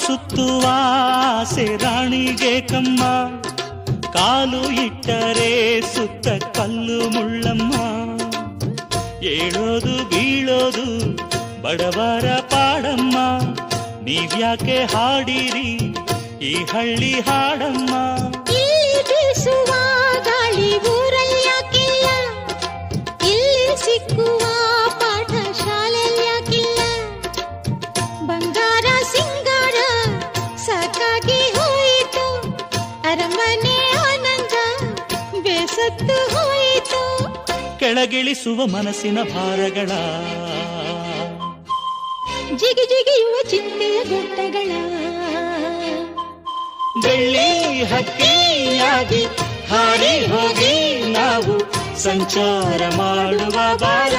ಸುತ್ತುವ ಆಸೆ ರಾಣಿಗೆ ಕಮ್ಮ, ಕಾಲು ಇಟ್ಟರೆ ಸುತ್ತ ಕಲ್ಲು ಮುಳ್ಳಮ್ಮ. ಏಳೋದು ಬೀಳೋದು ಬಡವರ ಪಾಡಮ್ಮ, ನೀವ್ಯಾಕೆ ಹಾಡಿರಿ ಈ ಹಳ್ಳಿ ಹಾಡಮ್ಮ. ಇಲ್ಲಿ ಬೀಸುವ ಗಾಳಿ ಊರಲ್ಲಿ ಯಾಕಿಲ್ಲ, ಇಲ್ಲಿ ಸಿಕ್ಕುವ ಪಾಠ ಶಾಲೆಯಲ್ಲಿ ಯಾಕಿಲ್ಲ. ಬಂಗಾರ ಸಿಂಗಾರ ಸಾಕಾಗಿ ಹೋಯಿತು, ಅರಮನೆ ಆನಂದ ಬೇಸತ್ತು ಹೋಯಿತು. ಕೆಳಗಿಳಿಸುವ ಮನಸ್ಸಿನ ಭಾರಗಳ, ಜಿಗಿ ಜಿಗಿಯುವ ಚಿಂತೆಯ ಗುಡ್ಡಗಳ. ಬೆಳ್ಳಿ ಹಕ್ಕಿಯಾಗಿ ಹಾರಿ ಹೋಗಿ ನಾವು ಸಂಚಾರ ಮಾಡುವ ಬಾರ.